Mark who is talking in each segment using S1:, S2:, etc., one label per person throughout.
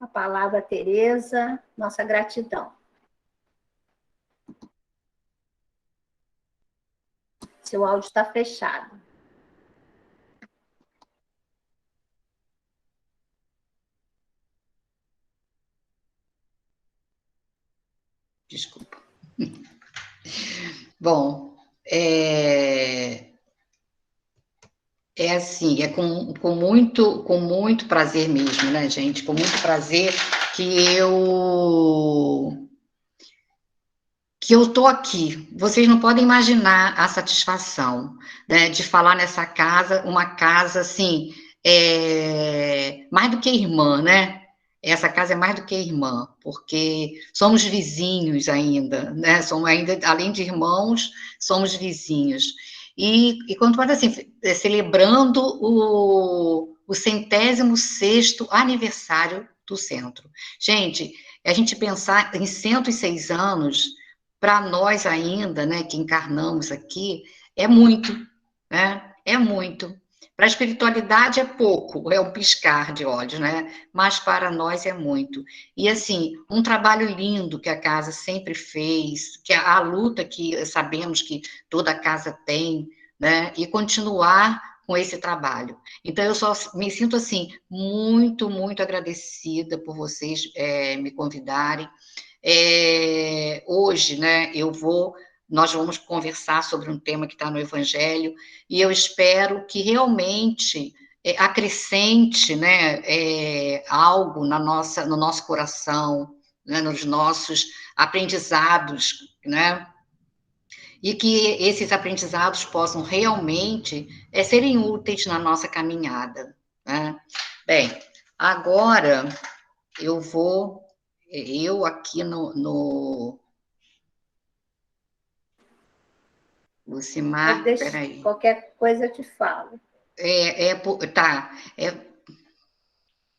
S1: a palavra, Tereza, nossa gratidão. Seu áudio está fechado.
S2: Desculpa. Bom, assim, com muito prazer mesmo, né, gente? Com muito prazer que eu tô aqui. Vocês não podem imaginar a satisfação, né, de falar nessa casa, uma casa assim, mais do que irmã, né? Essa casa é mais do que irmã, porque somos vizinhos ainda, né? Somos ainda, além de irmãos, somos vizinhos. E quando fala assim, celebrando o 106º aniversário do centro. Gente, a gente pensar em 106 anos, para nós ainda, né, que encarnamos aqui, é muito, né? É muito. Para a espiritualidade é pouco, é um piscar de olhos, né? Mas para nós é muito. E, assim, um trabalho lindo que a casa sempre fez, que a luta que sabemos que toda casa tem, né? E continuar com esse trabalho. Então, eu só me sinto, assim, muito, muito agradecida por vocês me convidarem. Hoje, né, nós vamos conversar sobre um tema que está no Evangelho, e eu espero que realmente acrescente, né, algo no nosso coração, né, nos nossos aprendizados, né, e que esses aprendizados possam realmente serem úteis na nossa caminhada, né? Bem, agora eu aqui no Lucimar, peraí.
S1: Qualquer coisa eu te falo.
S2: Tá,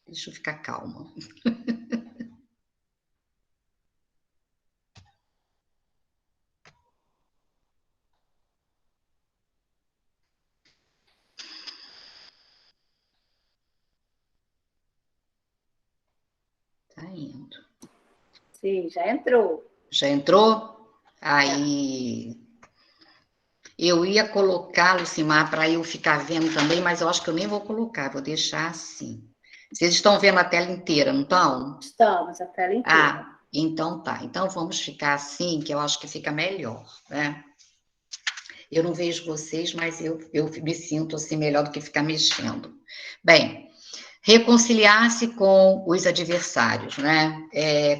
S2: deixa eu ficar calma. Tá indo.
S1: Sim, já entrou.
S2: Já entrou? Aí, eu ia colocar, Lucimar, para eu ficar vendo também, mas eu acho que eu nem vou colocar, vou deixar assim. Vocês estão vendo a tela inteira, não estão?
S1: Estamos, a tela inteira.
S2: Então tá. Então vamos ficar assim, que eu acho que fica melhor, né? Eu não vejo vocês, mas eu me sinto assim melhor do que ficar mexendo. Bem, reconciliar-se com os adversários, né?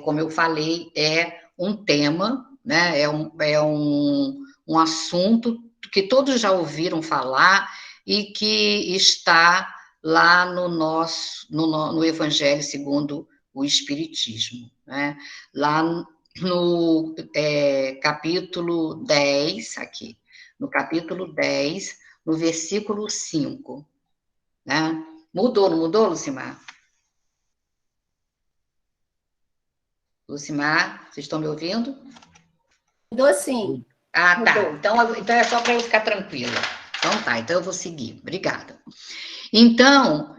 S2: Como eu falei, é um tema, né? Um assunto que todos já ouviram falar e que está lá no Evangelho segundo o Espiritismo, né? Lá no capítulo 10, aqui, no capítulo 10, no versículo 5, né? Mudou, não mudou, Lucimar? Lucimar, vocês estão me ouvindo?
S1: Mudou sim.
S2: Tá.
S1: Mudou.
S2: Então é só para eu ficar tranquila. Então tá, então eu vou seguir. Obrigada. Então,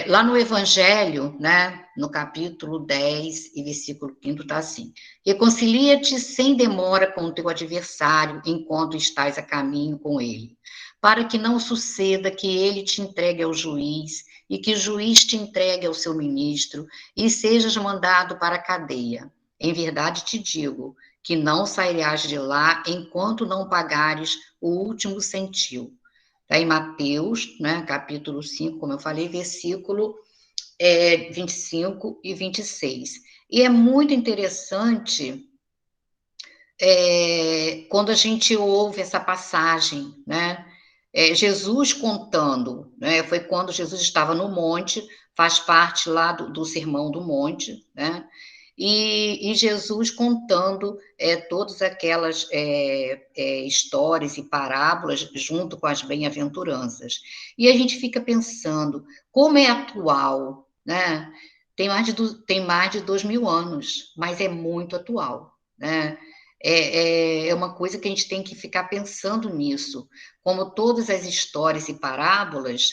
S2: lá no Evangelho, né, no capítulo 10 e versículo 5, está assim: reconcilia-te sem demora com o teu adversário enquanto estás a caminho com ele, para que não suceda que ele te entregue ao juiz e que o juiz te entregue ao seu ministro e sejas mandado para a cadeia. Em verdade te digo que não sairás de lá enquanto não pagares o último centil. Está em Mateus, né, capítulo 5, como eu falei, versículo 25 e 26. E é muito interessante quando a gente ouve essa passagem, né? Jesus contando, né? Foi quando Jesus estava no monte, faz parte lá do Sermão do Monte, né? E Jesus contando todas aquelas histórias e parábolas junto com as bem-aventuranças. E a gente fica pensando, como é atual, né? Tem mais de 2000 anos, mas é muito atual, né? É uma coisa que a gente tem que ficar pensando nisso, como todas as histórias e parábolas,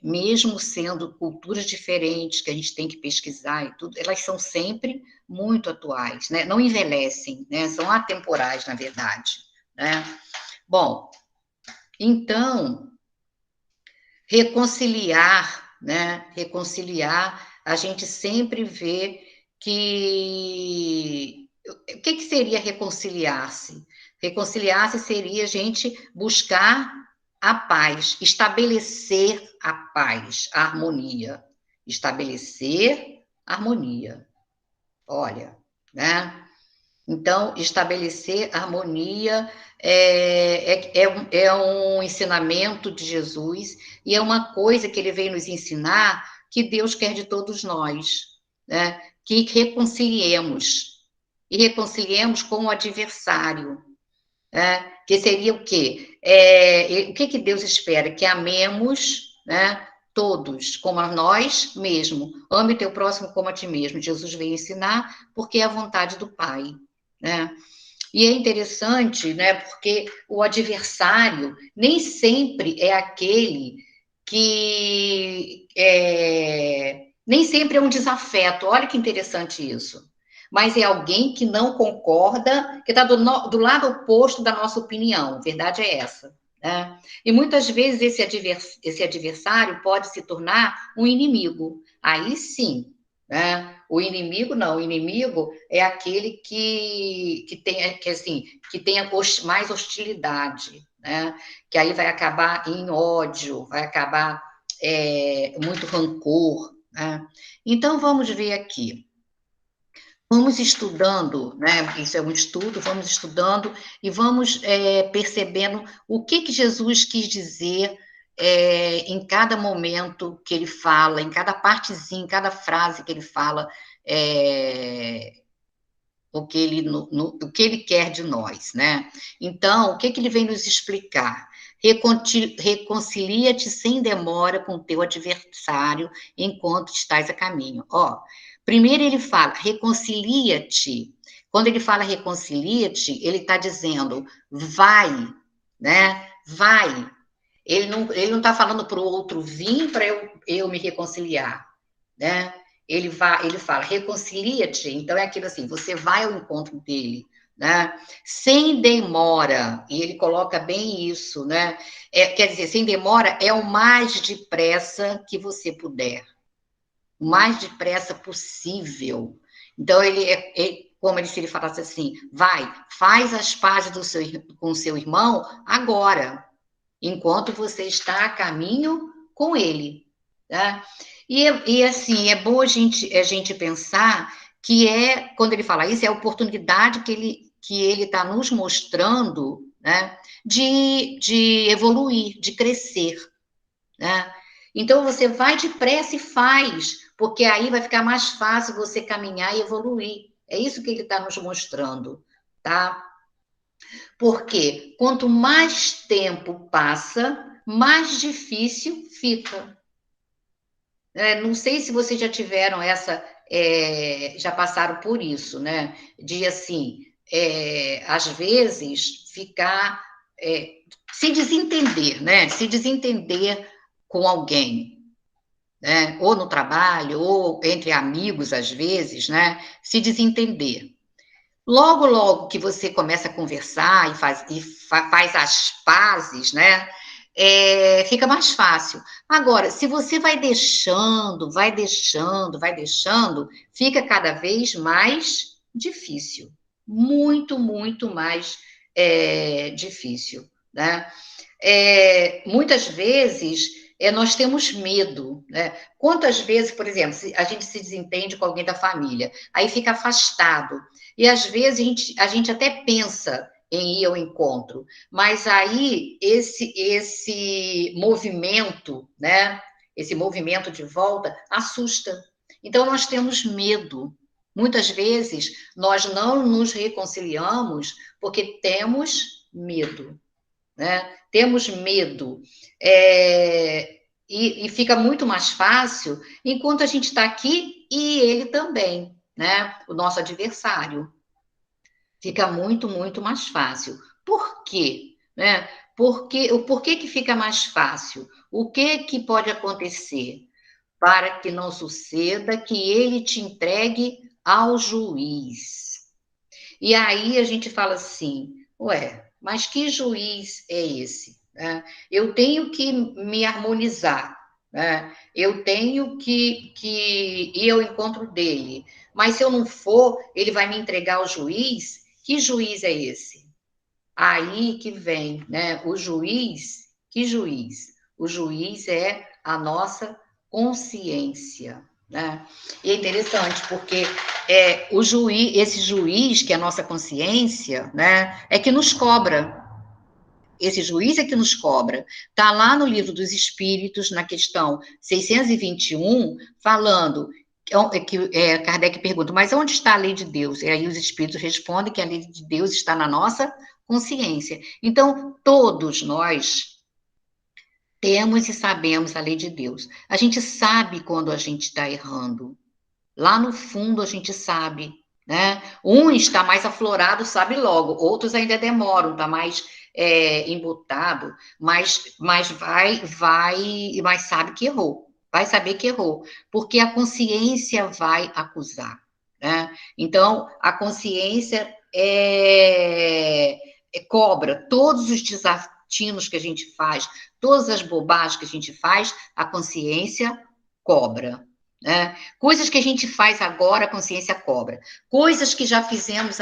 S2: mesmo sendo culturas diferentes, que a gente tem que pesquisar e tudo, elas são sempre muito atuais, né? Não envelhecem, né? São atemporais, na verdade, né? Bom, então, reconciliar, né? Reconciliar, a gente sempre vê que... O que seria reconciliar-se? Reconciliar-se seria a gente buscar a paz, estabelecer a paz, a harmonia. Estabelecer harmonia. Olha, né? Então, estabelecer harmonia é um ensinamento de Jesus e é uma coisa que ele veio nos ensinar que Deus quer de todos nós, né? Que reconciliemos, e reconciliemos com o adversário, né? Que seria o quê? O que Deus espera? Que amemos, né? Todos, como a nós mesmos. Ame o teu próximo como a ti mesmo. Jesus veio ensinar porque é a vontade do Pai, né? E é interessante, né? Porque o adversário nem sempre é aquele que nem sempre é um desafeto. Olha que interessante isso. Mas é alguém que não concorda, que está do lado oposto da nossa opinião. A verdade é essa, né? E muitas vezes esse adversário pode se tornar um inimigo. Aí sim, né? O inimigo não, o inimigo é aquele que tenha mais hostilidade, né? Que aí vai acabar em ódio, vai acabar muito rancor, né? Então vamos ver aqui. Vamos estudando, né? Isso é um estudo, vamos estudando e vamos percebendo o que Jesus quis dizer em cada momento que ele fala, em cada partezinha, em cada frase que ele fala, o que ele quer de nós, né? Então, o que ele vem nos explicar? Reconcilia-te sem demora com o teu adversário enquanto estás a caminho. Ó, primeiro ele fala, reconcilia-te. Quando ele fala reconcilia-te, ele está dizendo, vai, né? Vai. Ele não está falando para o outro vir para eu me reconciliar, né? Ele fala, reconcilia-te. Então é aquilo assim, você vai ao encontro dele, né? Sem demora. E ele coloca bem isso, né? Quer dizer, sem demora é o mais depressa que você puder, o mais depressa possível. Então como se ele falasse assim, vai, faz as pazes com o seu irmão agora, enquanto você está a caminho com ele, tá? E assim, é bom a gente pensar que quando ele fala isso, é a oportunidade que ele está nos mostrando, né, de evoluir, de crescer, né? Então, você vai depressa e faz, porque aí vai ficar mais fácil você caminhar e evoluir. É isso que ele está nos mostrando, tá? Porque quanto mais tempo passa, mais difícil fica. Não sei se vocês já tiveram já passaram por isso, né? De assim, às vezes ficar se desentender, né? Se desentender com alguém, né? Ou no trabalho, ou entre amigos, às vezes, né? Se desentender. Logo, logo que você começa a conversar e faz as pazes, né? Fica mais fácil. Agora, se você vai deixando, fica cada vez mais difícil. Muito, muito mais difícil, né? Muitas vezes nós temos medo, né? Quantas vezes, por exemplo, a gente se desentende com alguém da família, aí fica afastado. E às vezes a gente até pensa em ir ao encontro, mas aí esse movimento, né? Esse movimento de volta assusta. Então nós temos medo. Muitas vezes nós não nos reconciliamos porque temos medo, né? Temos medo. E fica muito mais fácil enquanto a gente está aqui e ele também, né? O nosso adversário. Fica muito, muito mais fácil. Por quê? Né? Por que que fica mais fácil? O que pode acontecer para que não suceda que ele te entregue ao juiz? E aí a gente fala assim, ué, mas que juiz é esse? Eu tenho que me harmonizar, eu tenho que ir ao encontro dele, mas se eu não for, ele vai me entregar ao juiz? Que juiz é esse? Aí que vem, né? O juiz, que juiz? O juiz é a nossa consciência, né? E é interessante porque o juiz, esse juiz que é a nossa consciência, né? É que nos cobra. Esse juiz é que nos cobra. Está lá no Livro dos Espíritos, na questão 621, falando Kardec pergunta, mas onde está a lei de Deus? E aí os espíritos respondem que a lei de Deus está na nossa consciência. Então, todos nós temos e sabemos a lei de Deus. A gente sabe quando a gente está errando. Lá no fundo a gente sabe, né? Um está mais aflorado, sabe logo. Outros ainda demoram, está mais embutado, mas sabe que errou. Vai saber que errou, porque a consciência vai acusar, né? Então, a consciência cobra todos os desatinos que a gente faz, todas as bobagens que a gente faz, a consciência cobra. Coisas que a gente faz agora, a consciência cobra. Coisas que já fizemos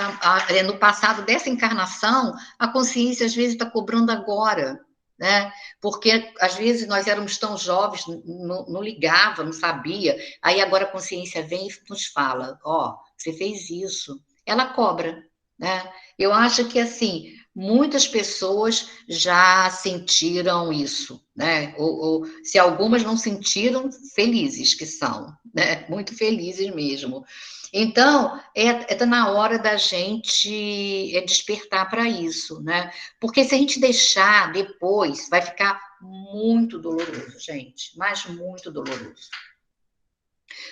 S2: no passado dessa encarnação, a consciência às vezes está cobrando agora, né? Porque às vezes nós éramos tão jovens, não ligava, não sabia. Aí agora a consciência vem e nos fala: ó, você fez isso. Ela cobra, né? Eu acho que assim, muitas pessoas já sentiram isso, né? Ou se algumas não sentiram, felizes que são, né? Muito felizes mesmo. Então, tá na hora da gente despertar para isso, né? Porque se a gente deixar depois, vai ficar muito doloroso, gente, mas muito doloroso.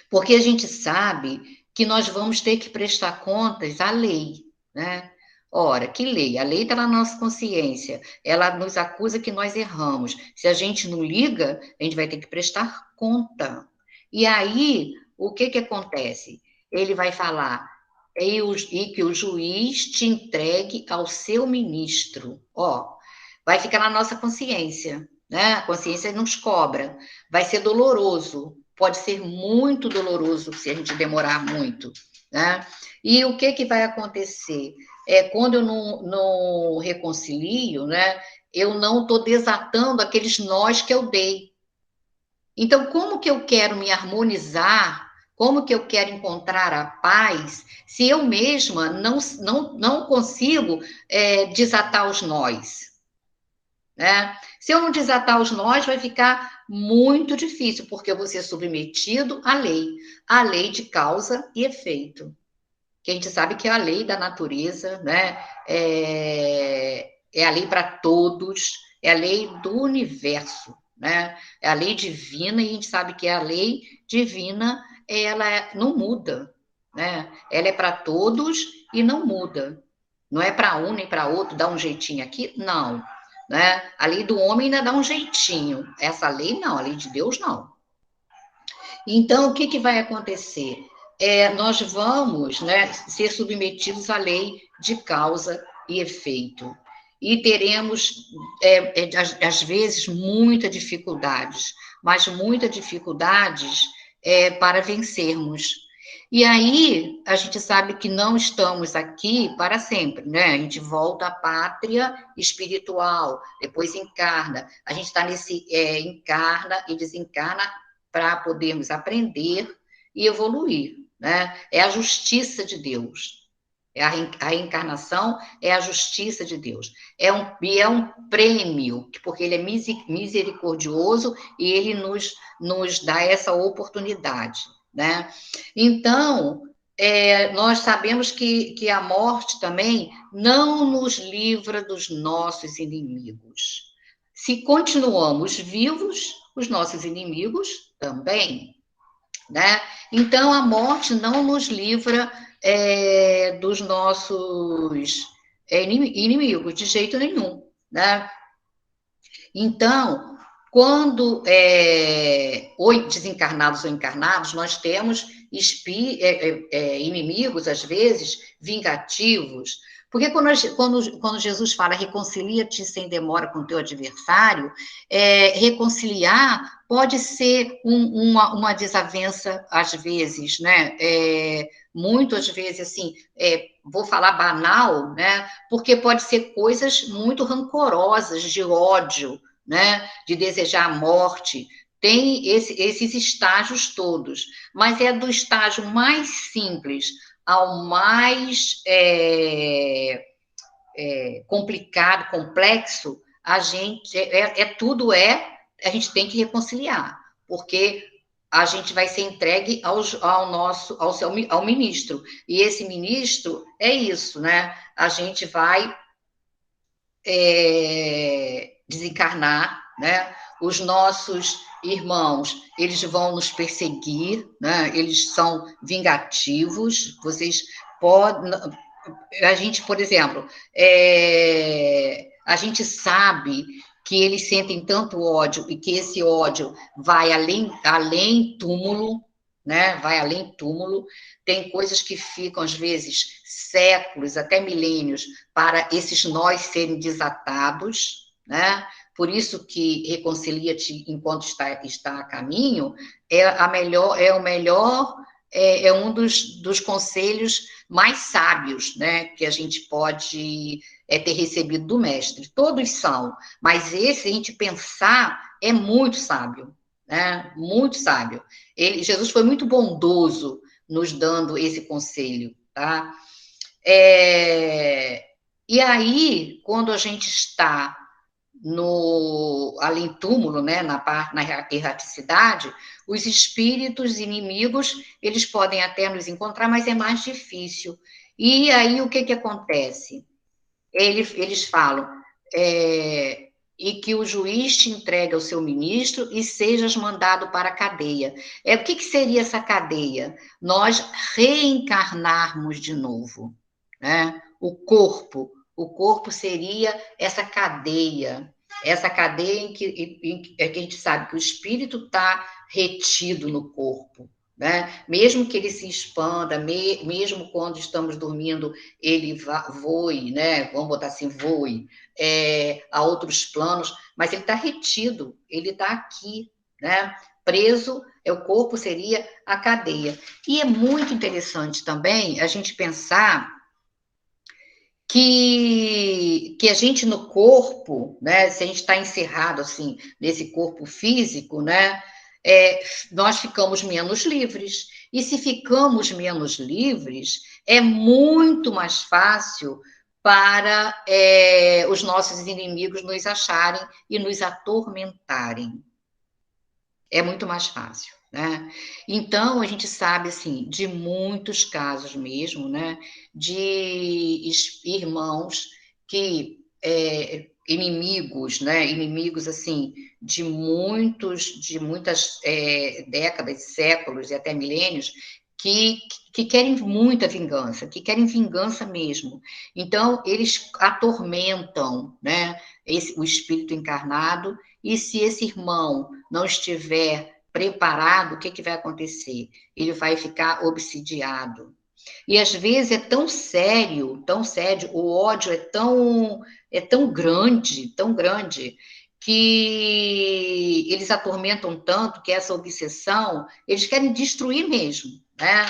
S2: Porque a gente sabe que nós vamos ter que prestar contas à lei, né? Ora, que lei? A lei está na nossa consciência, ela nos acusa que nós erramos. Se a gente não liga, a gente vai ter que prestar conta. E aí, o que acontece? Ele vai falar, e que o juiz te entregue ao seu ministro. Ó, vai ficar na nossa consciência, né? A consciência nos cobra. Vai ser doloroso, pode ser muito doloroso se a gente demorar muito, né? E o que vai acontecer? Quando eu não reconcilio, né? Eu não estou desatando aqueles nós que eu dei. Então, como que eu quero me harmonizar? Como que eu quero encontrar a paz se eu mesma não consigo desatar os nós? Né? Se eu não desatar os nós, vai ficar muito difícil, porque eu vou ser submetido à lei de causa e efeito. Que a gente sabe que é a lei da natureza, né? É a lei para todos, é a lei do universo, né? É a lei divina, e a gente sabe que a lei divina, ela não muda, né? Ela é para todos e não muda. Não é para um nem para outro, dá um jeitinho aqui, não. Né? A lei do homem ainda dá um jeitinho. Essa lei não, a lei de Deus não. Então, o que vai acontecer? Nós vamos, né, ser submetidos à lei de causa e efeito. E teremos, às vezes, muitas dificuldades, mas muitas dificuldades para vencermos. E aí, a gente sabe que não estamos aqui para sempre, né? A gente volta à pátria espiritual, depois encarna. A gente está nesse encarna e desencarna para podermos aprender e evoluir, né? É a justiça de Deus. A reencarnação é a justiça de Deus. É um prêmio, porque ele é misericordioso e ele nos dá essa oportunidade, né? Então, nós sabemos que a morte também não nos livra dos nossos inimigos. Se continuamos vivos, os nossos inimigos também, né? Então, a morte não nos livra dos nossos inimigos, de jeito nenhum, né? Então, quando ou desencarnados ou encarnados, nós temos inimigos, às vezes, vingativos. Porque quando Jesus fala, reconcilia-te sem demora com o teu adversário, reconciliar pode ser uma desavença, às vezes, né? Muitas vezes, assim, vou falar banal, né? Porque pode ser coisas muito rancorosas, de ódio, né? De desejar a morte. Tem esses estágios todos, mas é do estágio mais simples ao mais complicado, complexo, a gente a gente tem que reconciliar, porque a gente vai ser entregue ao ministro, e esse ministro é isso, né? A gente vai desencarnar, né? Os nossos irmãos, eles vão nos perseguir, né? Eles são vingativos, vocês podem... A gente, por exemplo, a gente sabe que eles sentem tanto ódio e que esse ódio vai além túmulo, né? Vai além túmulo. Tem coisas que ficam, às vezes, séculos, até milênios, para esses nós serem desatados, né? Por isso que reconcilia-te enquanto está a caminho, é um dos conselhos mais sábios, né, que a gente pode ter recebido do mestre. Todos são, mas esse, a gente pensar, é muito sábio, né? Muito sábio. Jesus foi muito bondoso nos dando esse conselho, tá? E aí, quando a gente está no além túmulo, né, na erraticidade, os espíritos inimigos, eles podem até nos encontrar, mas é mais difícil. E aí o que acontece? Eles falam e que o juiz te entregue ao seu ministro e sejas mandado para a cadeia. O que seria essa cadeia? Nós reencarnarmos de novo, né? O corpo seria essa cadeia em que a gente sabe que o espírito está retido no corpo, né? Mesmo que ele se expanda, mesmo quando estamos dormindo, ele voe, né? Vamos botar assim, voe a outros planos, mas ele está retido, ele está aqui, né? Preso, o corpo seria a cadeia. E é muito interessante também a gente pensar que a gente no corpo, né, se a gente está encerrado assim nesse corpo físico, né, nós ficamos menos livres. E se ficamos menos livres, é muito mais fácil para os nossos inimigos nos acharem e nos atormentarem. É muito mais fácil, né? Então, a gente sabe, assim, de muitos casos mesmo, né? De irmãos que... inimigos, né? Inimigos, assim, de muitas décadas, séculos e até milênios, que querem muita vingança, que querem vingança mesmo. Então, eles atormentam, né? O espírito encarnado, e se esse irmão não estiver preparado, o que vai acontecer? Ele vai ficar obsidiado. E às vezes é tão sério, o ódio é tão grande, que eles atormentam tanto que essa obsessão, eles querem destruir mesmo, né?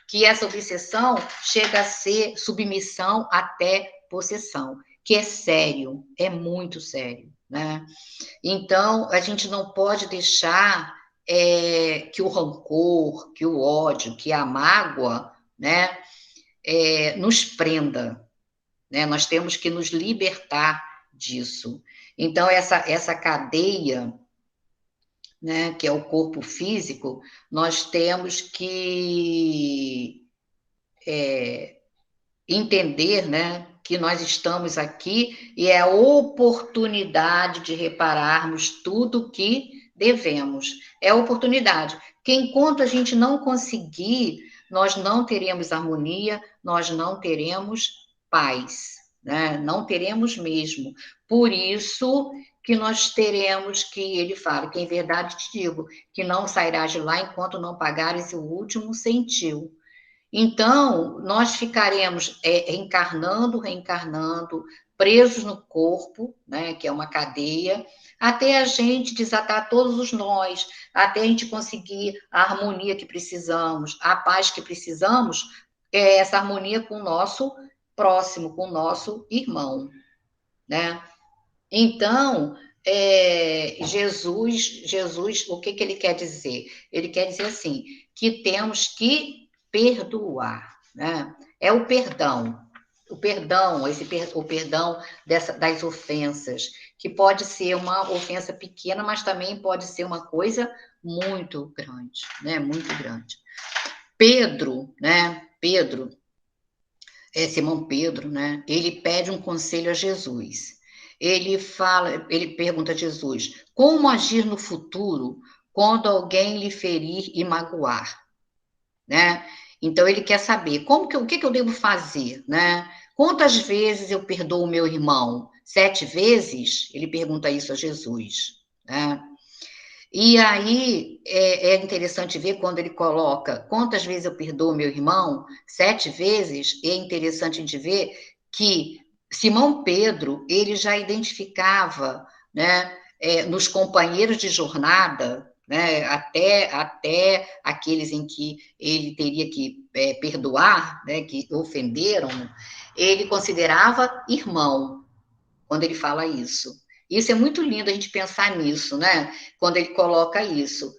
S2: Que essa obsessão chega a ser submissão até possessão, que é sério, é muito sério, né? Então, a gente não pode deixar que o rancor, que o ódio, que a mágoa, né, nos prenda, né? Nós temos que nos libertar disso. Então, essa cadeia, né, que é o corpo físico, nós temos que entender, né, que nós estamos aqui e é a oportunidade de repararmos tudo que devemos. É a oportunidade. Porque enquanto a gente não conseguir, nós não teremos harmonia, nós não teremos paz, né? Não teremos mesmo. Por isso que nós teremos que, ele fala, que em verdade te digo, que não sairás de lá enquanto não pagares o último centil. Então, nós ficaremos reencarnando, presos no corpo, né, que é uma cadeia, até a gente desatar todos os nós, até a gente conseguir a harmonia que precisamos, a paz que precisamos, essa harmonia com o nosso próximo, com o nosso irmão, né? Então, Jesus, o que ele quer dizer? Ele quer dizer assim, que temos que perdoar, né? É o perdão, o perdão das ofensas, que pode ser uma ofensa pequena, mas também pode ser uma coisa muito grande, né? Muito grande. Pedro, né? Simão Pedro, né? Ele pede um conselho a Jesus. Ele pergunta a Jesus: como agir no futuro quando alguém lhe ferir e magoar, né? Então ele quer saber o que eu devo fazer, né? Quantas vezes eu perdoo o meu irmão? 7 vezes? Ele pergunta isso a Jesus, né? E aí é interessante ver quando ele coloca quantas vezes eu perdoo meu irmão, 7 vezes, é interessante de ver que Simão Pedro, ele já identificava, né, nos companheiros de jornada, né, até aqueles em que ele teria que perdoar, né, que ofenderam, ele considerava irmão, quando ele fala isso. Isso é muito lindo a gente pensar nisso, né? Quando ele coloca isso.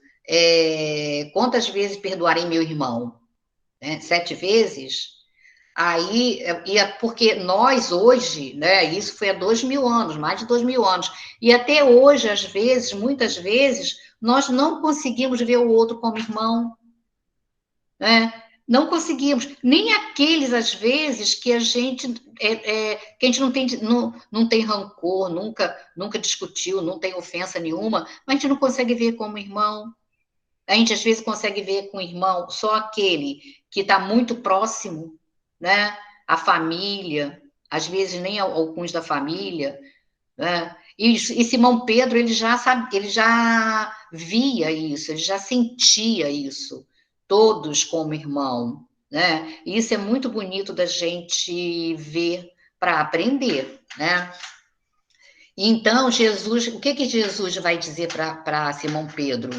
S2: Quantas vezes perdoarei meu irmão? 7 vezes? Aí, porque nós hoje, né? Isso foi há 2000 anos, mais de 2000 anos. E até hoje, às vezes, muitas vezes, nós não conseguimos ver o outro como irmão, né? Não conseguimos, nem aqueles, às vezes, que a gente não tem rancor, nunca discutiu, não tem ofensa nenhuma, mas a gente não consegue ver como irmão. A gente, às vezes, consegue ver com o irmão só aquele que está muito próximo, né? A família, às vezes nem alguns da família, né? E Simão Pedro, ele já via isso, ele já sentia isso, todos como irmão, né? E isso é muito bonito da gente ver para aprender, né? Então, Jesus, o que Jesus vai dizer para Simão Pedro?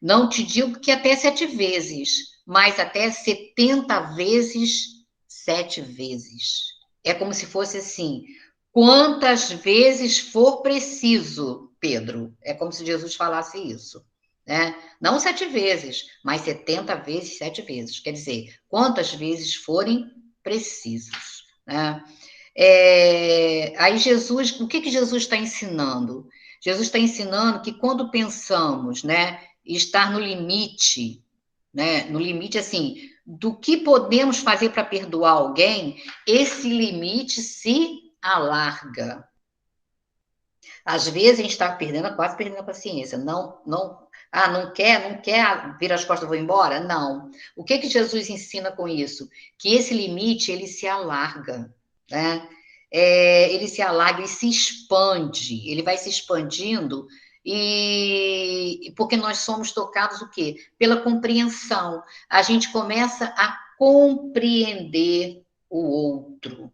S2: Não te digo que até 7 vezes, mas até 70 vezes 7 vezes. É como se fosse assim, quantas vezes for preciso, Pedro. É como se Jesus falasse isso, né? Não 7 vezes, mas 70 vezes 7 vezes. Quer dizer, quantas vezes forem precisos, né? Aí Jesus, o que Jesus está ensinando? Jesus está ensinando que quando pensamos, né, estar no limite, né, no limite assim, do que podemos fazer para perdoar alguém, esse limite se alarga. Às vezes a gente está quase perdendo a paciência. Não quer, vira as costas e vou embora? Não. O que Jesus ensina com isso? Que esse limite, ele se alarga, né? Ele se alarga, ele se expande, ele vai se expandindo e porque nós somos tocados o quê? Pela compreensão. A gente começa a compreender o outro,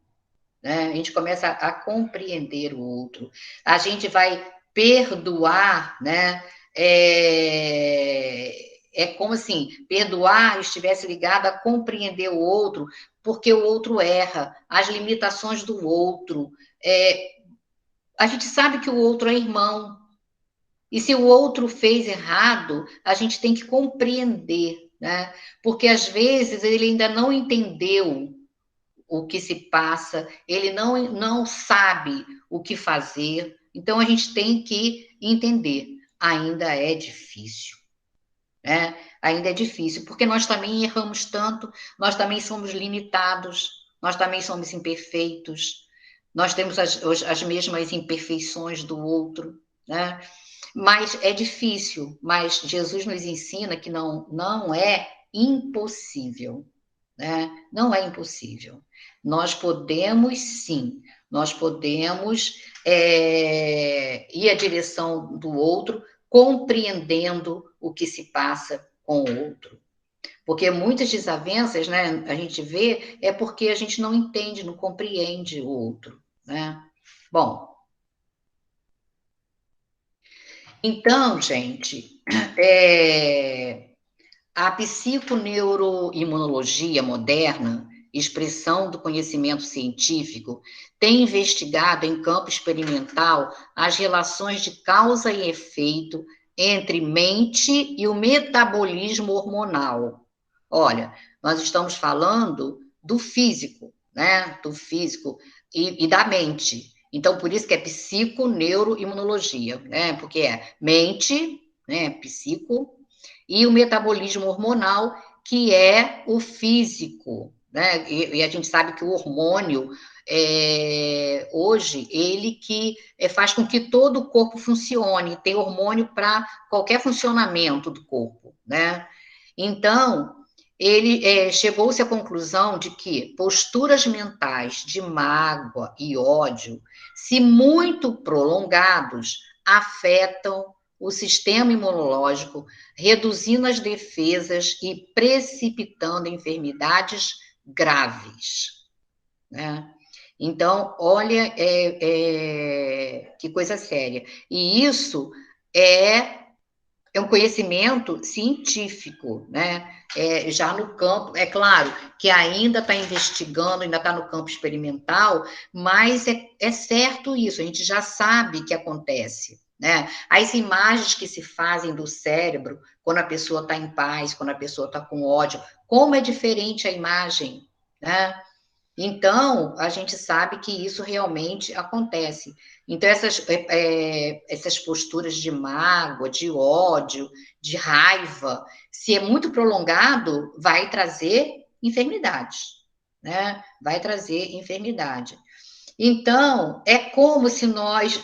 S2: né? A gente começa a compreender o outro, a gente vai perdoar, né? É como assim, perdoar estivesse ligado a compreender o outro, porque o outro erra, as limitações do outro. A gente sabe que o outro é irmão, e se o outro fez errado, a gente tem que compreender, né? Porque às vezes ele ainda não entendeu o que se passa, ele não sabe o que fazer, então a gente tem que entender. Ainda é difícil, né? Ainda é difícil, porque nós também erramos tanto, nós também somos limitados, nós também somos imperfeitos, nós temos as mesmas imperfeições do outro, né? Mas é difícil, mas Jesus nos ensina que não é impossível, né? Não é impossível. Nós podemos, sim, nós podemos ir à direção do outro, compreendendo o que se passa com o outro. Porque muitas desavenças, né, a gente vê, é porque a gente não entende, não compreende o outro, né? Bom, então, gente, a psiconeuroimunologia moderna, expressão do conhecimento científico, tem investigado em campo experimental as relações de causa e efeito entre mente e o metabolismo hormonal. Olha, nós estamos falando do físico, né? Do físico e da mente. Então, por isso que é psiconeuroimunologia, né? Porque é mente, né? Psico, e o metabolismo hormonal, que é o físico, né? E a gente sabe que o hormônio, hoje, ele que faz com que todo o corpo funcione, tem hormônio para qualquer funcionamento do corpo, né? Então, ele chegou-se à conclusão de que posturas mentais de mágoa e ódio, se muito prolongados, afetam o sistema imunológico, reduzindo as defesas e precipitando enfermidades graves, né? Então, olha, que coisa séria. E isso é um conhecimento científico, né? Já no campo, é claro que ainda está investigando, ainda está no campo experimental, mas é certo isso, a gente já sabe que acontece, né? As imagens que se fazem do cérebro, quando a pessoa está em paz, quando a pessoa está com ódio, como é diferente a imagem, né? Então, a gente sabe que isso realmente acontece. Então, essas posturas de mágoa, de ódio, de raiva, se é muito prolongado, vai trazer enfermidades, né? Vai trazer enfermidade. Então, é como se nós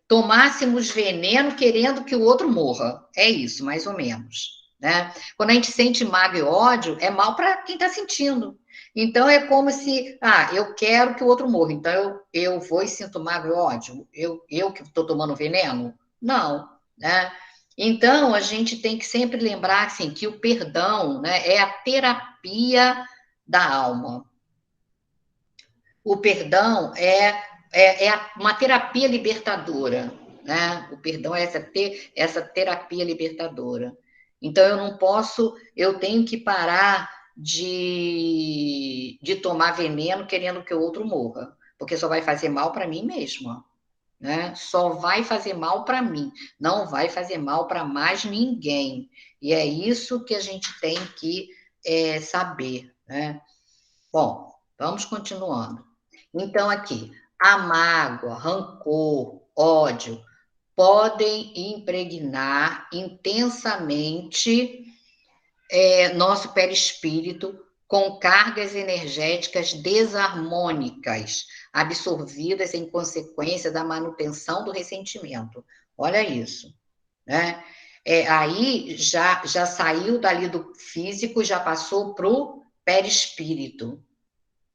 S2: tomássemos veneno querendo que o outro morra. É isso, mais ou menos, né? Quando a gente sente mágoa e ódio, é mal para quem está sentindo. Então, é como se, eu quero que o outro morra, então eu vou e sinto mágoa e ódio. Eu que estou tomando veneno? Não, né? Então, a gente tem que sempre lembrar assim, que o perdão, né, é a terapia da alma. O perdão uma terapia libertadora, né? O perdão é essa terapia libertadora. Então, eu tenho que parar de tomar veneno querendo que o outro morra, porque só vai fazer mal para mim mesma, né? Só vai fazer mal para mim, não vai fazer mal para mais ninguém. E é isso que a gente tem que saber, né? Bom, vamos continuando. Então, aqui, a mágoa, rancor, ódio podem impregnar intensamente nosso perispírito com cargas energéticas desarmônicas, absorvidas em consequência da manutenção do ressentimento. Olha isso, né? Aí já saiu dali do físico, já passou para o perispírito,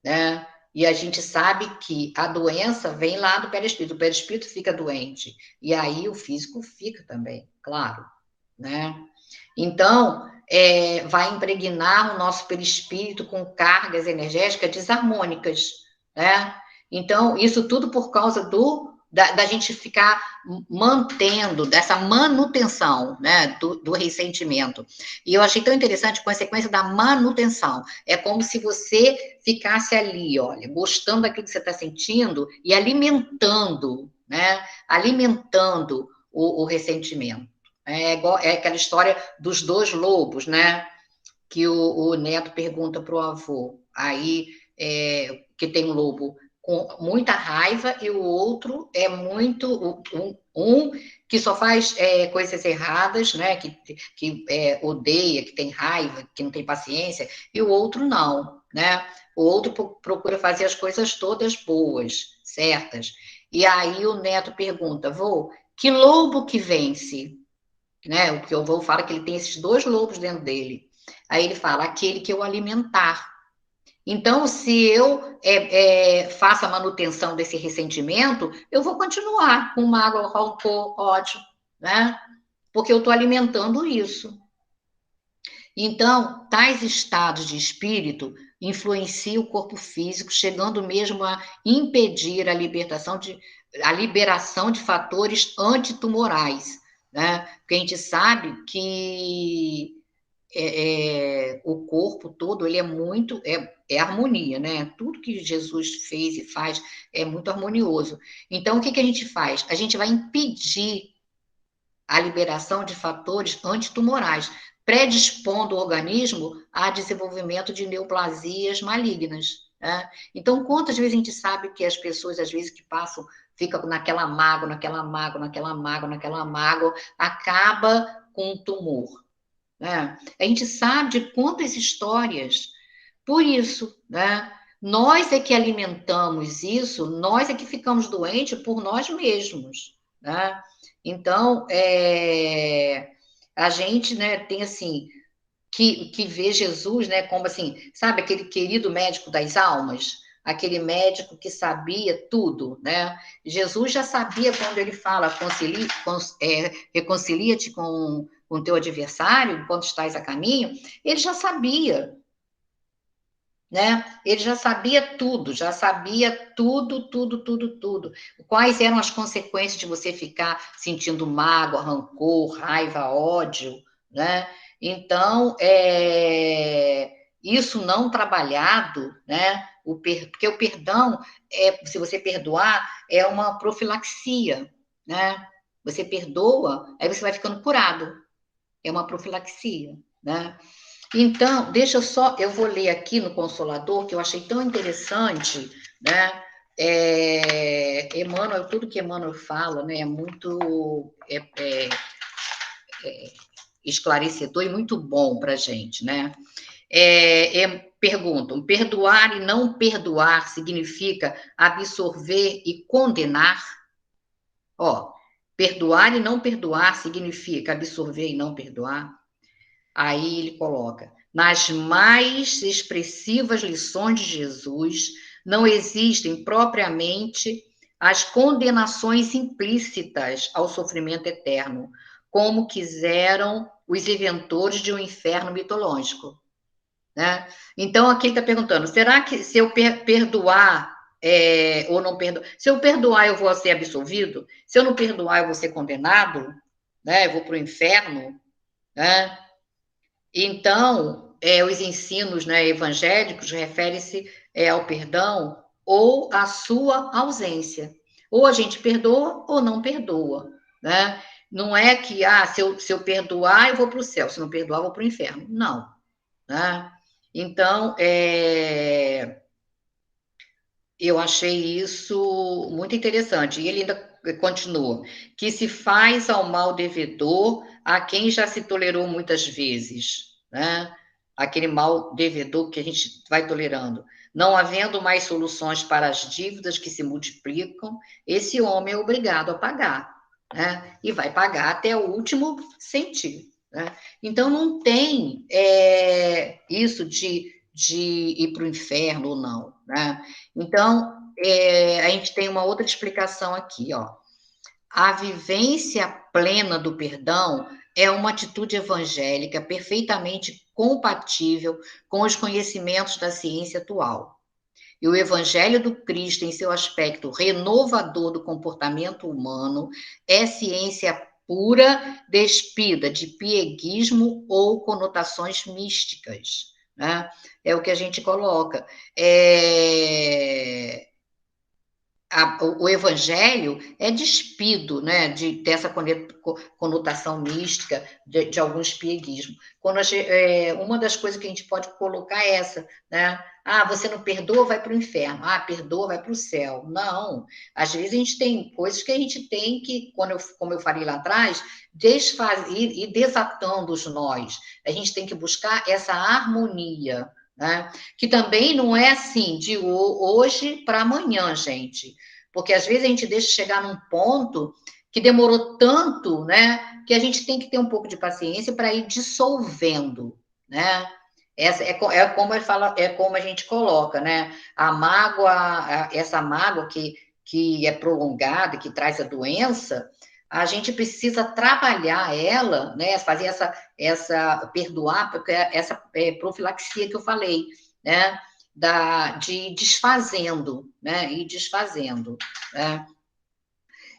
S2: né? E a gente sabe que a doença vem lá do perispírito, o perispírito fica doente, e aí o físico fica também, claro, né? Então, vai impregnar o nosso perispírito com cargas energéticas desarmônicas, né? Então, isso tudo por causa da gente ficar mantendo, dessa manutenção, né, do ressentimento. E eu achei tão interessante a consequência da manutenção. É como se você ficasse ali, olha, gostando daquilo que você está sentindo e alimentando, né? Alimentando o ressentimento. É aquela história dos dois lobos, né? Que o neto pergunta para o avô. Aí, que tem um lobo com muita raiva e o outro é muito... Um que só faz coisas erradas, né? Que odeia, que tem raiva, que não tem paciência, e o outro não, né? O outro procura fazer as coisas todas boas, certas. E aí o neto pergunta, vô, que lobo que vence? Né? O que o avô fala que ele tem esses dois lobos dentro dele. Aí ele fala, aquele que eu alimentar. Então, se eu faço a manutenção desse ressentimento, eu vou continuar com mágoa, rancor, ódio, né? Porque eu estou alimentando isso. Então, tais estados de espírito influenciam o corpo físico, chegando mesmo a impedir a liberação de fatores antitumorais, né? Porque a gente sabe que o corpo todo, ele é muito, é harmonia, né? Tudo que Jesus fez e faz é muito harmonioso. Então, o que a gente faz? A gente vai impedir a liberação de fatores antitumorais, predispondo o organismo a desenvolvimento de neoplasias malignas, né? Então, quantas vezes a gente sabe que as pessoas, às vezes, que passam, ficam naquela mágoa, acaba com um tumor, né? A gente sabe de quantas histórias, por isso, né? Nós é que alimentamos isso, nós é que ficamos doentes por nós mesmos, né? Então, a gente, né, tem assim, que vê Jesus, né, como assim, sabe aquele querido médico das almas? Aquele médico que sabia tudo, né? Jesus já sabia quando ele fala, reconcilia-te com o teu adversário, enquanto estás a caminho, ele já sabia, né? Ele já sabia tudo, tudo. Quais eram as consequências de você ficar sentindo mágoa, rancor, raiva, ódio, né? Então, isso não trabalhado, né? Porque o perdão, se você perdoar, é uma profilaxia, né? Você perdoa, aí você vai ficando curado. É uma profilaxia, né? Então, eu vou ler aqui no Consolador, que eu achei tão interessante, né? Emmanuel, tudo que Emmanuel fala, né, é muito esclarecedor e muito bom para a gente, né? Perguntam: perdoar e não perdoar significa absorver e condenar? Ó, perdoar e não perdoar significa absorver e não perdoar? Aí ele coloca: nas mais expressivas lições de Jesus, não existem propriamente as condenações implícitas ao sofrimento eterno, como quiseram os inventores de um inferno mitológico, né? Então, aqui ele está perguntando: será que se eu perdoar ou não perdoar, se eu perdoar, eu vou ser absolvido? Se eu não perdoar, eu vou ser condenado? Né? Eu vou para o inferno? Né? Então, os ensinos, né, evangélicos referem-se ao perdão ou à sua ausência. Ou a gente perdoa ou não perdoa, né? Não é que, se eu perdoar, eu vou para o céu, se não perdoar, eu vou para o inferno. Não, né? Então, eu achei isso muito interessante. E ele ainda continua: que se faz ao mal devedor a quem já se tolerou muitas vezes, né? Aquele mal devedor que a gente vai tolerando. Não havendo mais soluções para as dívidas que se multiplicam, esse homem é obrigado a pagar, né? E vai pagar até o último centavo, né? Então, não tem isso de ir para o inferno ou não, né? Então, a gente tem uma outra explicação aqui, ó. A vivência plena do perdão é uma atitude evangélica perfeitamente compatível com os conhecimentos da ciência atual. E o Evangelho do Cristo, em seu aspecto renovador do comportamento humano, é ciência pura, despida de pieguismo ou conotações místicas, né? É o que a gente coloca. O evangelho é despido, né, dessa conotação mística, de alguns pieguismos. Uma das coisas que a gente pode colocar é essa, né? Você não perdoa, vai para o inferno. Perdoa, vai para o céu. Não. Às vezes a gente tem coisas que a gente tem que, como eu falei lá atrás, desfazer e desatando os nós. A gente tem que buscar essa harmonia, né? Que também não é assim, de hoje para amanhã, gente. Porque às vezes a gente deixa chegar num ponto que demorou tanto, né? Que a gente tem que ter um pouco de paciência para ir dissolvendo, né? É como ele fala, é como a gente coloca, né? A mágoa, essa mágoa que é prolongada, que traz a doença, a gente precisa trabalhar ela, né? Fazer perdoar, porque essa profilaxia que eu falei, né? De desfazendo, né? E desfazendo, né?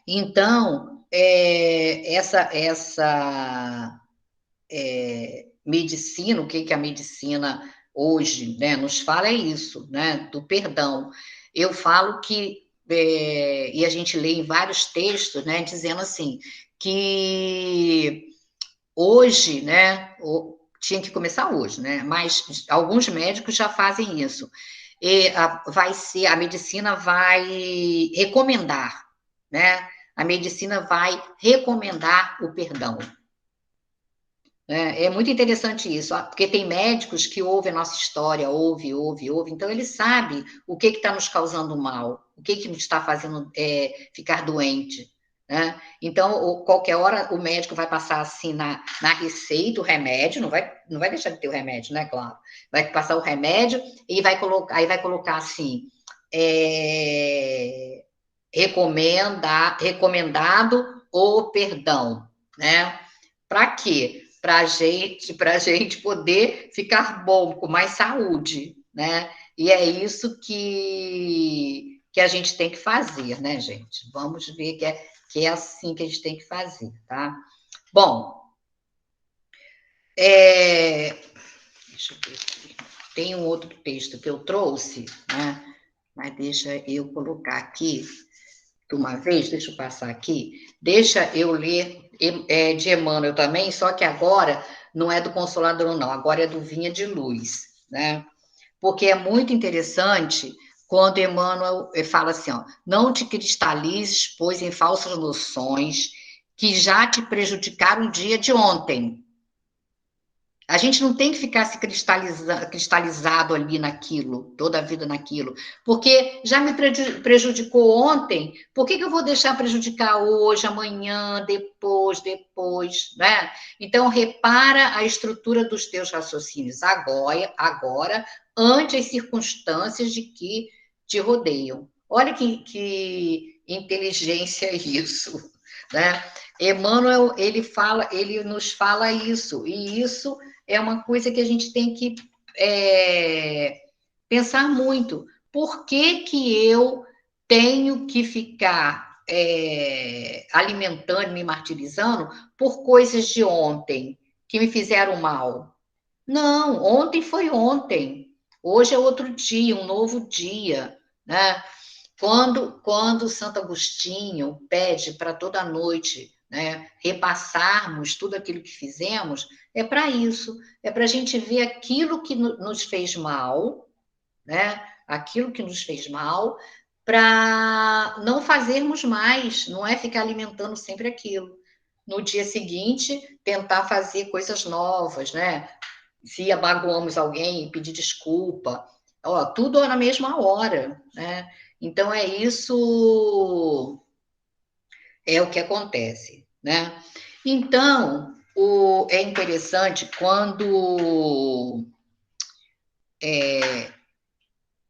S2: Então, essa medicina, o que a medicina hoje, né, nos fala é isso, né, do perdão. Eu falo que, e a gente lê em vários textos, né, dizendo assim, que hoje, né, tinha que começar hoje, né, mas alguns médicos já fazem isso. A medicina vai recomendar, né, a medicina vai recomendar o perdão. É muito interessante isso, porque tem médicos que ouvem a nossa história, ouve, então ele sabe o que está nos causando mal, o que nos está fazendo ficar doente, né? Então, qualquer hora o médico vai passar assim na receita o remédio, não vai deixar de ter o remédio, né? Claro. Vai passar o remédio e vai colocar assim, recomendado o perdão, né? Para quê? Para a gente poder ficar bom, com mais saúde, né? E é isso que a gente tem que fazer, né, gente? Vamos ver que é assim que a gente tem que fazer, tá? Bom, deixa eu ver aqui. Tem um outro texto que eu trouxe, né? Mas deixa eu colocar aqui de uma vez, deixa eu passar aqui, deixa eu ler de Emmanuel também, só que agora não é do Consolador, não, agora é do Vinha de Luz, né? Porque é muito interessante quando Emmanuel fala assim, ó, não te cristalizes, pois, em falsas noções que já te prejudicaram o dia de ontem. A gente não tem que ficar se cristalizado ali naquilo, toda a vida naquilo, porque já me prejudicou ontem, por que eu vou deixar prejudicar hoje, amanhã, depois, né? Então, repara a estrutura dos teus raciocínios agora, ante as circunstâncias de que te rodeiam. Olha que inteligência isso, né? Emmanuel, ele nos fala isso, e isso é uma coisa que a gente tem que pensar muito. Por que eu tenho que ficar alimentando, me martirizando por coisas de ontem que me fizeram mal? Não, ontem foi ontem. Hoje é outro dia, um novo dia, né? Quando Santo Agostinho pede para toda noite, né, repassarmos tudo aquilo que fizemos, é para isso, é para a gente ver aquilo que nos fez mal, né, aquilo que nos fez mal, para não fazermos mais, não é ficar alimentando sempre aquilo. No dia seguinte, tentar fazer coisas novas, né? Se abagoamos alguém, pedir desculpa, tudo na mesma hora, né? Então, é o que acontece, né? Então, é interessante quando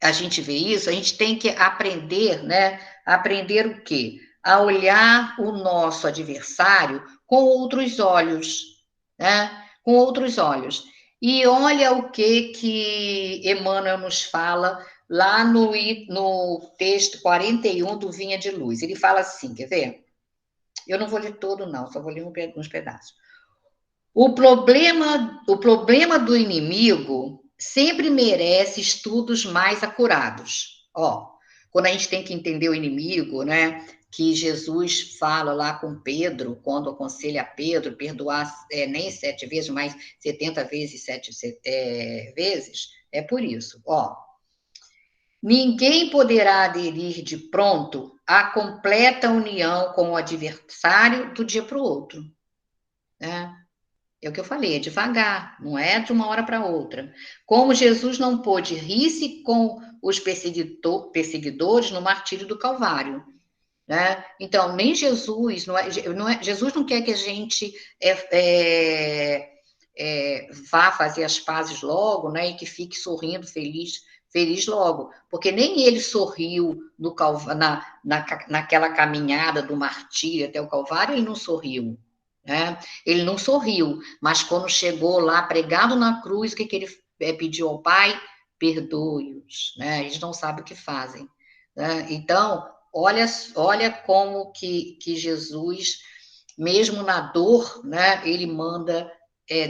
S2: a gente vê isso, a gente tem que aprender, né? Aprender o quê? A olhar o nosso adversário com outros olhos, né? Com outros olhos. E olha o que Emmanuel nos fala lá no texto 41 do Vinha de Luz. Ele fala assim, quer ver? Eu não vou ler todo, não, só vou ler uns pedaços. O problema do inimigo sempre merece estudos mais acurados. Quando a gente tem que entender o inimigo, né? Que Jesus fala lá com Pedro, quando aconselha Pedro perdoar nem 7 vezes, mas 70 vezes 7 vezes, é por isso. Ninguém poderá aderir de pronto à completa união com o adversário do dia para o outro, né? É o que eu falei, é devagar, não é de uma hora para outra. Como Jesus não pôde rir-se com os perseguidores no martírio do Calvário, né? Então, nem Jesus, Jesus não quer que a gente vá fazer as pazes logo, né? E que fique sorrindo, feliz logo, porque nem ele sorriu naquela caminhada do martírio até o Calvário, ele não sorriu, né? Ele não sorriu, mas quando chegou lá pregado na cruz, o que ele pediu ao Pai? Perdoe-os, né? Eles não sabem o que fazem, né? Então, olha como que Jesus, mesmo na dor, né? Ele manda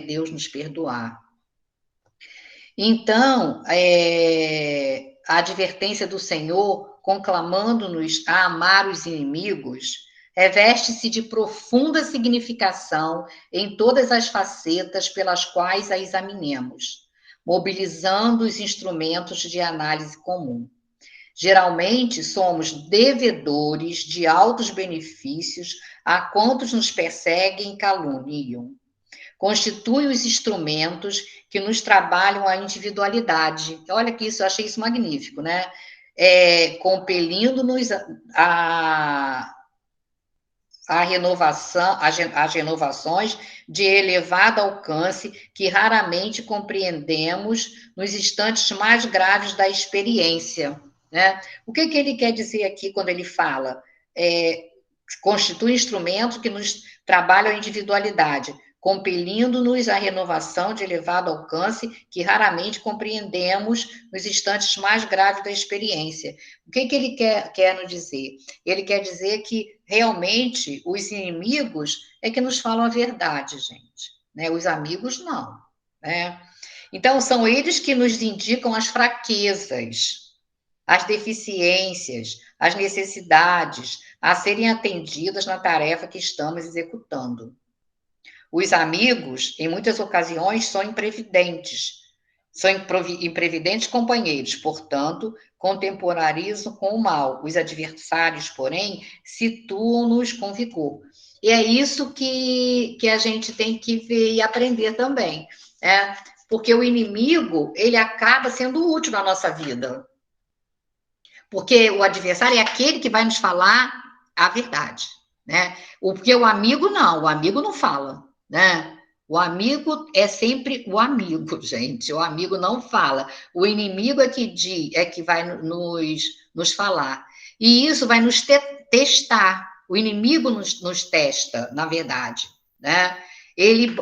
S2: Deus nos perdoar. Então, a advertência do Senhor, conclamando-nos a amar os inimigos, reveste-se de profunda significação em todas as facetas pelas quais a examinemos, mobilizando os instrumentos de análise comum. Geralmente, somos devedores de altos benefícios a quantos nos perseguem e caluniam. Constitui os instrumentos que nos trabalham a individualidade. Olha que isso, eu achei isso magnífico, né? Compelindo-nos a renovação, as renovações de elevado alcance que raramente compreendemos nos instantes mais graves da experiência, né? O que ele quer dizer aqui quando ele fala? Constitui instrumentos que nos trabalham a individualidade, compelindo-nos à renovação de elevado alcance que raramente compreendemos nos instantes mais graves da experiência. O que ele quer nos dizer? Ele quer dizer que, realmente, os inimigos é que nos falam a verdade, gente, né? Os amigos, não, né? Então, são eles que nos indicam as fraquezas, as deficiências, as necessidades a serem atendidas na tarefa que estamos executando. Os amigos, em muitas ocasiões, são imprevidentes companheiros, portanto, contemporaneizam com o mal. Os adversários, porém, situam-nos com vigor. E é isso que a gente tem que ver e aprender também, né? Porque o inimigo, ele acaba sendo útil na nossa vida. Porque o adversário é aquele que vai nos falar a verdade, né? Porque o amigo não fala, né? O amigo é sempre o amigo, gente. O amigo não fala. O inimigo é que vai nos falar. E isso vai nos testar. O inimigo nos testa, na verdade, né?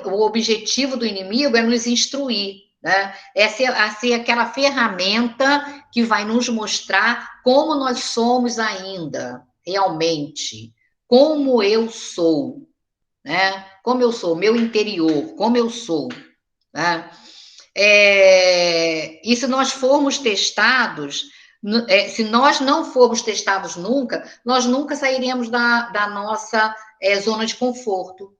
S2: O objetivo do inimigo é nos instruir, né? É ser aquela ferramenta que vai nos mostrar como nós somos ainda, realmente. Como eu sou, né? Como eu sou, meu interior, como eu sou, né? E se nós formos testados, se nós não formos testados nunca, nós nunca sairemos da nossa zona de conforto.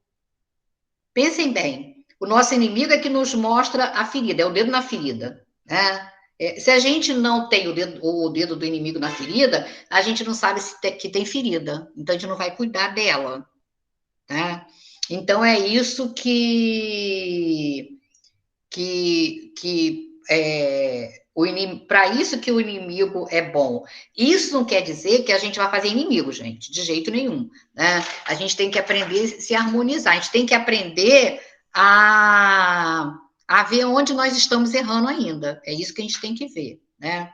S2: Pensem bem, o nosso inimigo é que nos mostra a ferida, é o dedo na ferida, né? Se a gente não tem o dedo do inimigo na ferida, a gente não sabe que tem ferida, então a gente não vai cuidar dela, né? Então, é isso para isso que o inimigo é bom. Isso não quer dizer que a gente vai fazer inimigo, gente, de jeito nenhum, né? A gente tem que aprender a se harmonizar, a gente tem que aprender a ver onde nós estamos errando ainda. É isso que a gente tem que ver, né?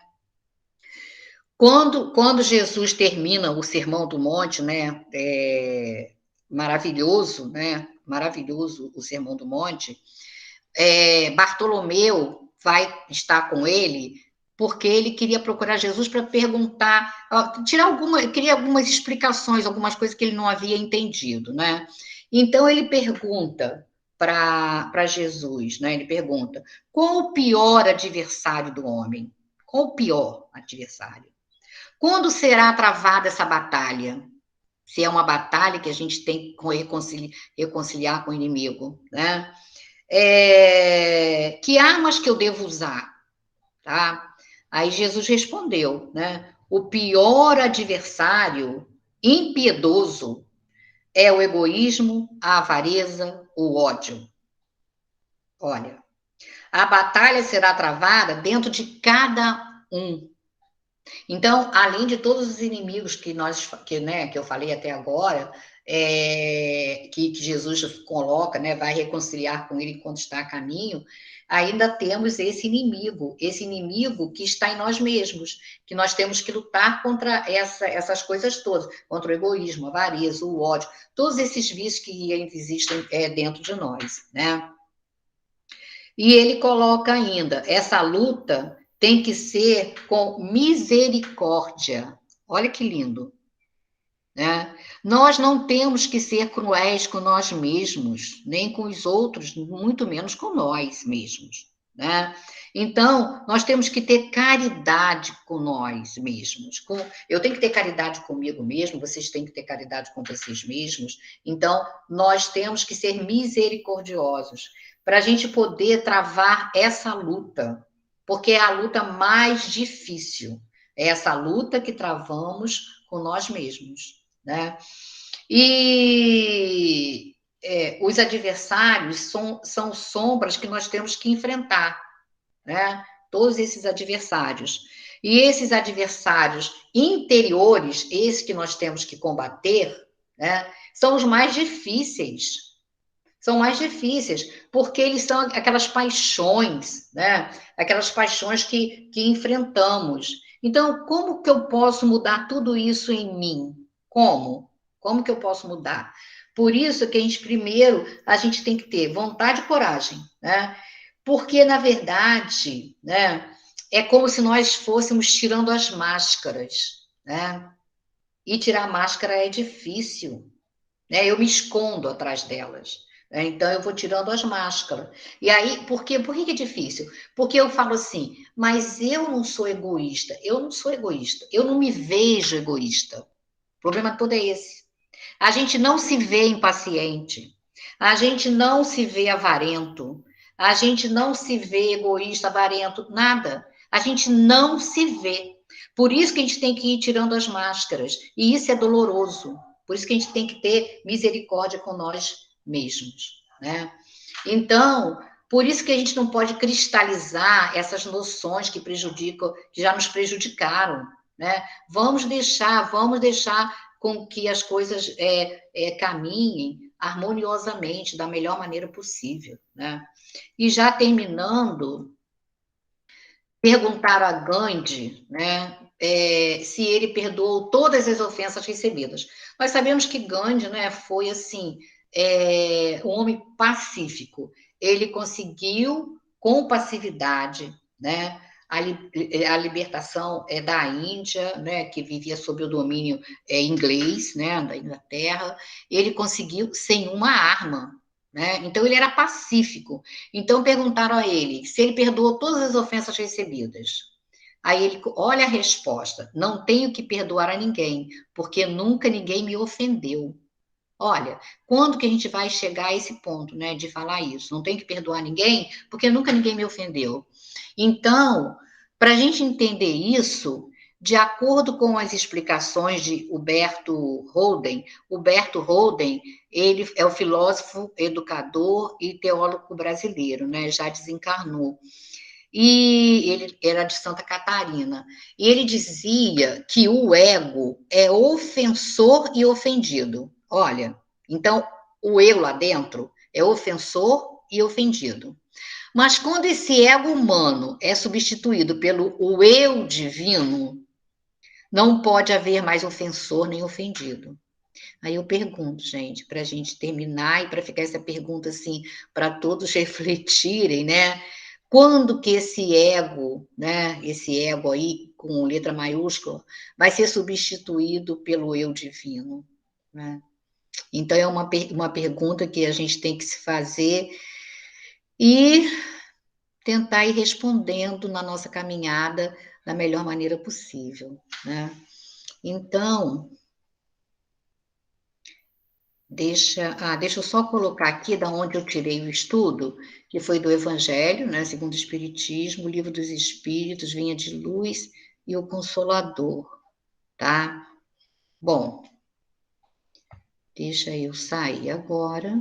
S2: Quando Jesus termina o Sermão do Monte, né? Maravilhoso, né? Maravilhoso o Sermão do Monte. Bartolomeu vai estar com ele porque ele queria procurar Jesus para perguntar, queria algumas explicações, algumas coisas que ele não havia entendido, né? Então ele pergunta para Jesus, né? Ele pergunta: qual o pior adversário do homem? Qual o pior adversário? Quando será travada essa batalha? Se é uma batalha que a gente tem que reconciliar com o inimigo, né? Que armas que eu devo usar? Tá? Aí Jesus respondeu, né? O pior adversário impiedoso é o egoísmo, a avareza, o ódio. Olha, a batalha será travada dentro de cada um. Então, além de todos os inimigos que eu falei até agora, que Jesus coloca, né, vai reconciliar com ele enquanto está a caminho, ainda temos esse inimigo que está em nós mesmos, que nós temos que lutar contra essas coisas todas, contra o egoísmo, a avareza, o ódio, todos esses vícios que existem dentro de nós, né? E ele coloca ainda, essa luta tem que ser com misericórdia. Olha que lindo, né? Nós não temos que ser cruéis com nós mesmos, nem com os outros, muito menos com nós mesmos, né? Então, nós temos que ter caridade com nós mesmos. Eu tenho que ter caridade comigo mesmo, vocês têm que ter caridade com vocês mesmos. Então, nós temos que ser misericordiosos para a gente poder travar essa luta, porque é a luta mais difícil. É essa luta que travamos com nós mesmos, né? E os adversários são sombras que nós temos que enfrentar, né? Todos esses adversários. E esses adversários interiores, esses que nós temos que combater, né, são os mais difíceis. São mais difíceis, porque eles são aquelas paixões, né? Aquelas paixões que enfrentamos. Então, como que eu posso mudar tudo isso em mim? Como? Como que eu posso mudar? Por isso que a gente tem que ter vontade e coragem, né? Porque, na verdade, né, é como se nós fôssemos tirando as máscaras, né? E tirar a máscara é difícil, né? Eu me escondo atrás delas. Então, eu vou tirando as máscaras. E aí, por que é difícil? Porque eu falo assim, mas eu não sou egoísta. Eu não sou egoísta. Eu não me vejo egoísta. O problema todo é esse. A gente não se vê impaciente. A gente não se vê avarento. A gente não se vê egoísta, avarento, nada. A gente não se vê. Por isso que a gente tem que ir tirando as máscaras. E isso é doloroso. Por isso que a gente tem que ter misericórdia com nós mesmos, né? Então, por isso que a gente não pode cristalizar essas noções que prejudicam, que já nos prejudicaram, né? Vamos deixar com que as coisas caminhem harmoniosamente, da melhor maneira possível, né? E já terminando, perguntaram a Gandhi, né, se ele perdoou todas as ofensas recebidas. Nós sabemos que Gandhi, né, foi assim, um homem pacífico. Ele conseguiu, com passividade, né, a libertação da Índia, né, que vivia sob o domínio inglês, né, da Inglaterra. Ele conseguiu sem uma arma, né? Então ele era pacífico. Então perguntaram a ele se ele perdoou todas as ofensas recebidas. Aí ele, olha a resposta: não tenho que perdoar a ninguém, porque nunca ninguém me ofendeu. Olha, quando que a gente vai chegar a esse ponto, né, de falar isso? Não tenho que perdoar ninguém, porque nunca ninguém me ofendeu. Então, para a gente entender isso, de acordo com as explicações de Huberto Holden, ele é o filósofo, educador e teólogo brasileiro, né, já desencarnou. E ele era de Santa Catarina. E ele dizia que o ego é ofensor e ofendido. Olha, então o eu lá dentro é ofensor e ofendido. Mas quando esse ego humano é substituído pelo o eu divino, não pode haver mais ofensor nem ofendido. Aí eu pergunto, gente, para a gente terminar e para ficar essa pergunta assim, para todos refletirem, né? Quando que esse ego, né? Esse ego aí, com letra maiúscula, vai ser substituído pelo eu divino, né? Então é uma pergunta que a gente tem que se fazer e tentar ir respondendo na nossa caminhada da melhor maneira possível, né? Então, deixa eu só colocar aqui da onde eu tirei o estudo, que foi do Evangelho, né, segundo o Espiritismo, o Livro dos Espíritos, Vinha de Luz e o Consolador, tá? Bom, deixa eu sair agora.